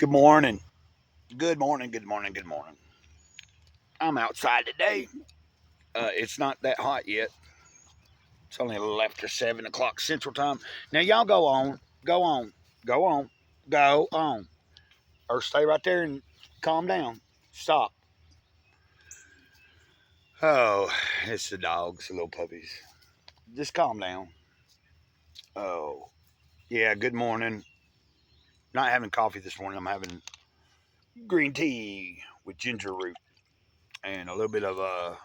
Good morning. Good morning. Good morning. Good morning. I'm outside today. It's not that hot yet. It's only a little after 7 o'clock Central Time. Now, y'all go on. Go on. Go on. Go on. Or stay right there and calm down. Stop. Oh, it's the dogs, the little puppies. Just calm down. Oh, yeah. Good morning. Not having coffee this morning. I'm having green tea with ginger root and a little bit of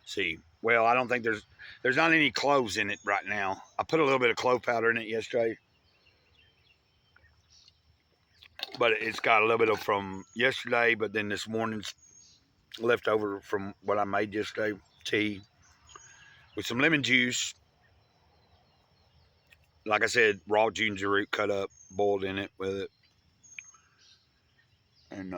see, well, I don't think there's not any cloves in it right now. I put a little bit of clove powder in it yesterday, but it's got a little bit of from yesterday. But then this morning's leftover from what I made yesterday, tea with some lemon juice. Like I said, raw ginger root cut up, boiled in it with it, and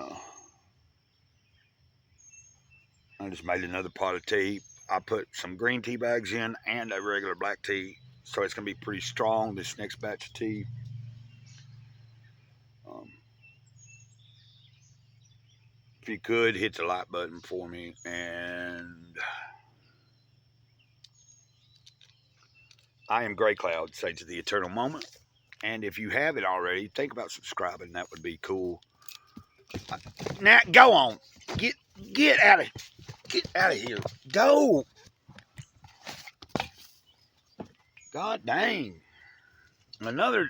I just made another pot of tea. I put some green tea bags in and a regular black tea, so it's gonna be pretty strong. This next batch of tea. Um, if you could hit the like button for me, and I am Gray Cloud, Sage of the Eternal Moment. And if you haven't already, think about subscribing. That would be cool. Now go on. Get get out of here. Go. God dang. Another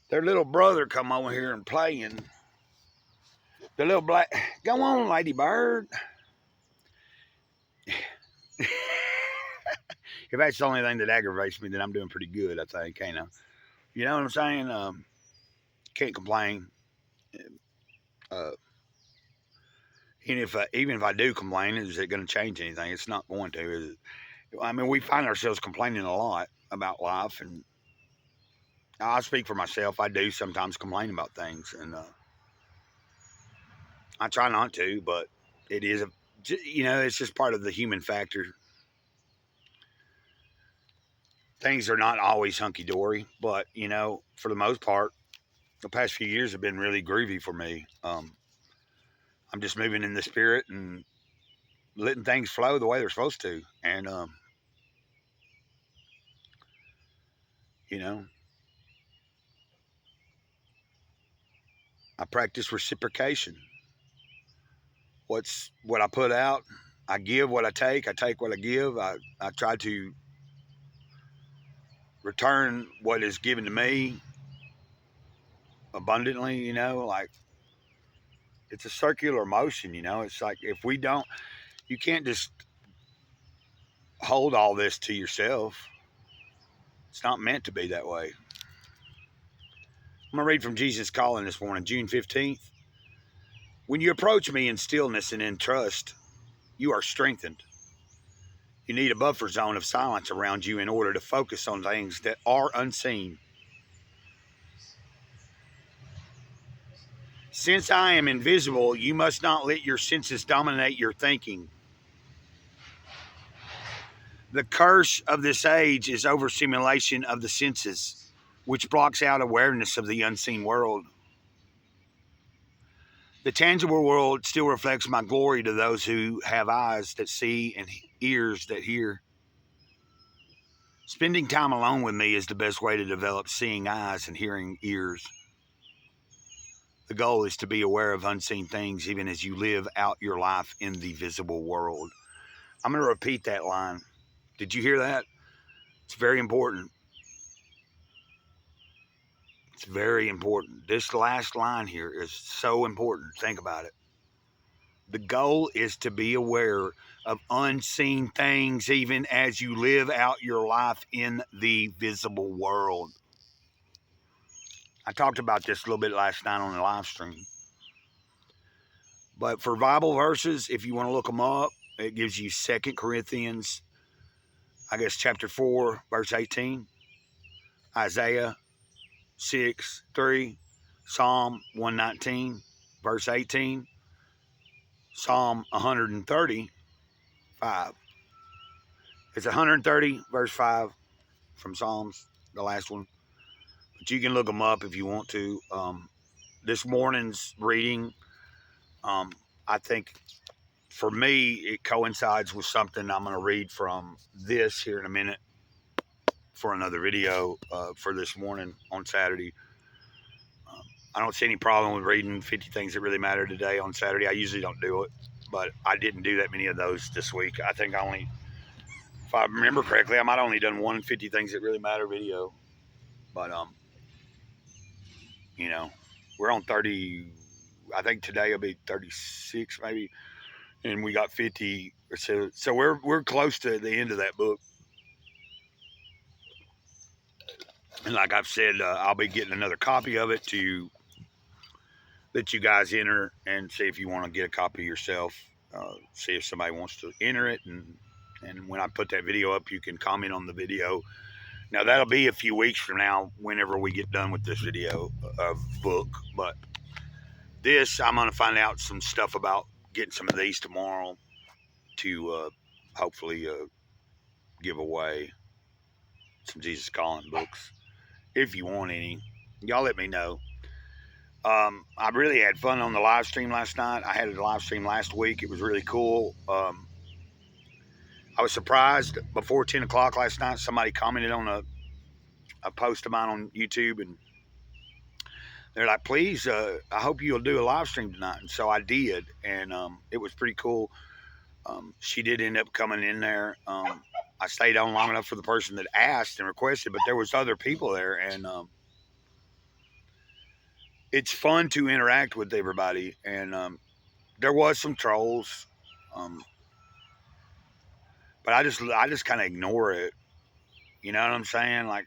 their little brother come over here and playing. The little black go on, Lady Bird. If that's the only thing that aggravates me, then I'm doing pretty good, I think, ain't I? You know what I'm saying? Can't complain. Uh, even if I do complain, is it going to change anything? It's not going to. Is it? I mean, we find ourselves complaining a lot about life, and I speak for myself. I do sometimes complain about things, and I try not to, but it is it's just part of the human factor. Things are not always hunky dory, but for the most part, the past few years have been really groovy for me. I'm just moving in the spirit and letting things flow the way they're supposed to, and you know, I practice reciprocation. What I put out, I give what I take. I take what I give. I try to return what is given to me abundantly. Like it's a circular motion. It's like if we don't, you can't just hold all this to yourself. It's not meant to be that way. I'm gonna read from Jesus Calling this morning, June 15th. When you approach me in stillness and in trust, you are strengthened. You need a buffer zone of silence around you in order to focus on things that are unseen. Since I am invisible, you must not let your senses dominate your thinking. The curse of this age is overstimulation of the senses, which blocks out awareness of the unseen world. The tangible world still reflects my glory to those who have eyes that see and ears that hear. Spending time alone with me is the best way to develop seeing eyes and hearing ears. The goal is to be aware of unseen things even as you live out your life in the visible world. I'm going to repeat that line. Did you hear that? It's very important. It's very important. This last line here is so important. Think about it. The goal is to be aware of unseen things even as you live out your life in the visible world. I talked about this a little bit last night on the live stream. But for Bible verses, if you want to look them up, it gives you 2 Corinthians, chapter 4, verse 18, Isaiah 6:3, Psalm 119, verse 18, Psalm 135. It's 130, verse 5 from Psalms, the last one. But you can look them up if you want to. this morning's reading, I think for me, it coincides with something I'm going to read from this here in a minute for another video for this morning on Saturday. I don't see any problem with reading 50 Things That Really Matter today on Saturday. I usually don't do it, but I didn't do that many of those this week. I think I only, if I remember correctly, I might have only done one 50 Things That Really Matter video. But, you know, we're on 30, I think today will be 36 maybe, and we got 50. So we're close to the end of that book. And like I've said, I'll be getting another copy of it to let you guys enter and see if you want to get a copy yourself. See if somebody wants to enter it, and when I put that video up, you can comment on the video. Now that'll be a few weeks from now, whenever we get done with this video of book. But this, I'm going to find out some stuff about getting some of these tomorrow to hopefully give away some Jesus Calling books. If you want any, y'all let me know. I really had fun on the live stream last night. I had a live stream last week. It was really cool. I was surprised before 10 o'clock last night. Somebody commented on a post of mine on YouTube, and they're like, please, I hope you'll do a live stream tonight. And so I did, and it was pretty cool. She did end up coming in there. I stayed on long enough for the person that asked and requested, but there was other people there, and it's fun to interact with everybody. And there was some trolls, but I just kind of ignore it. You know what I'm saying? Like,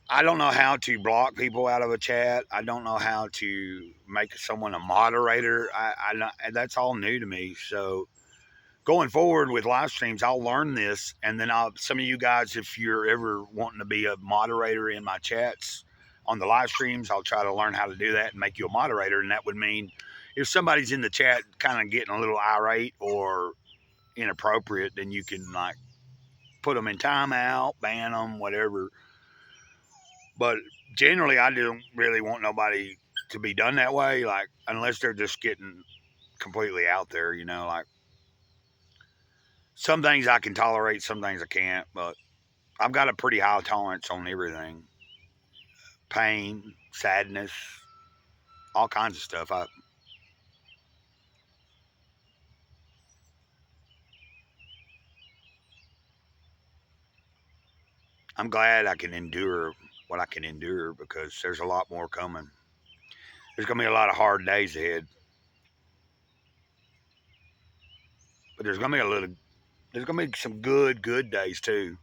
I don't know how to block people out of a chat. I don't know how to make someone a moderator. That's all new to me. So going forward with live streams, I'll learn this, and then some of you guys, if you're ever wanting to be a moderator in my chats on the live streams, I'll try to learn how to do that and make you a moderator. And that would mean if somebody's in the chat kind of getting a little irate or inappropriate, then you can like put them in timeout, ban them, whatever. But generally, I don't really want nobody to be done that way, like unless they're just getting completely out there, you know, like some things I can tolerate, some things I can't, but I've got a pretty high tolerance on everything. Pain, sadness, all kinds of stuff. I'm glad I can endure what I can endure, because there's a lot more coming. There's going to be a lot of hard days ahead. But there's going to be some good days too.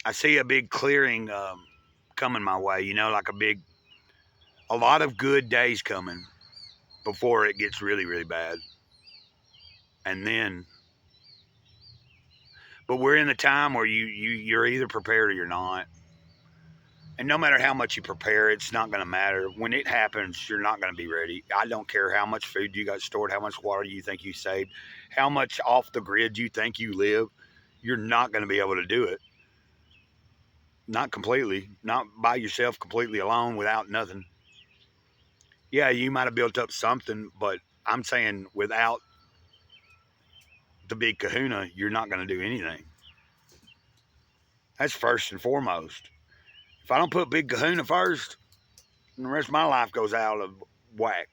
I see a big clearing coming my way, you know, like a lot of good days coming before it gets really, really bad. And then, but we're in the time where you're either prepared or you're not. And no matter how much you prepare, it's not going to matter. When it happens, you're not going to be ready. I don't care how much food you got stored, how much water you think you saved, how much off the grid you think you live. You're not going to be able to do it. Not completely, not by yourself, completely alone, without nothing. Yeah, you might have built up something, but I'm saying without the big kahuna, you're not going to do anything. That's first and foremost. If I don't put big kahuna first, the rest of my life goes out of whack.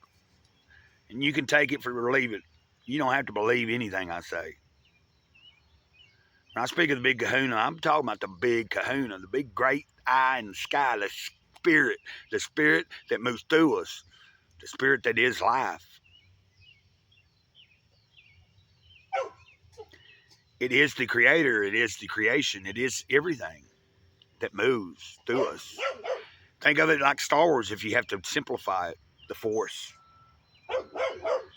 And you can take it or leave it. You don't have to believe anything I say. When I speak of the big kahuna, I'm talking about the big kahuna, the big great eye in the sky, the spirit that moves through us, the spirit that is life. It is the creator, it is the creation, it is everything that moves through us. Think of it like Star Wars if you have to simplify it, the Force.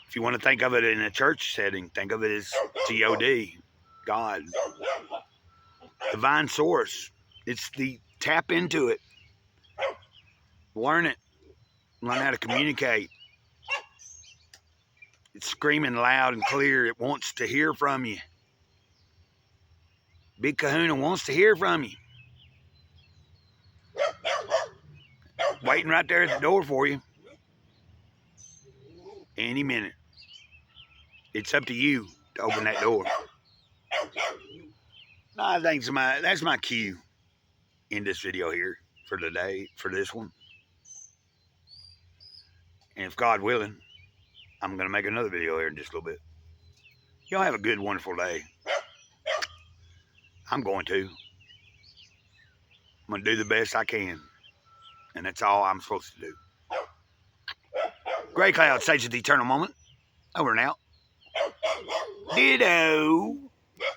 If you want to think of it in a church setting, think of it as G-O-D, God. Divine source. It's the tap into it. Learn it. Learn how to communicate. It's screaming loud and clear. It wants to hear from you. Big Kahuna wants to hear from you. waiting right there at the door for you. Any minute. It's up to you to open that door. No, I think that's my cue in this video here for today, for this one. And if God willing, I'm going to make another video here in just a little bit. Y'all have a good, wonderful day. I'm going to. I'm going to do the best I can. And that's all I'm supposed to do. Gray Cloud, Sage of the Eternal Moment. Over and out. Ditto.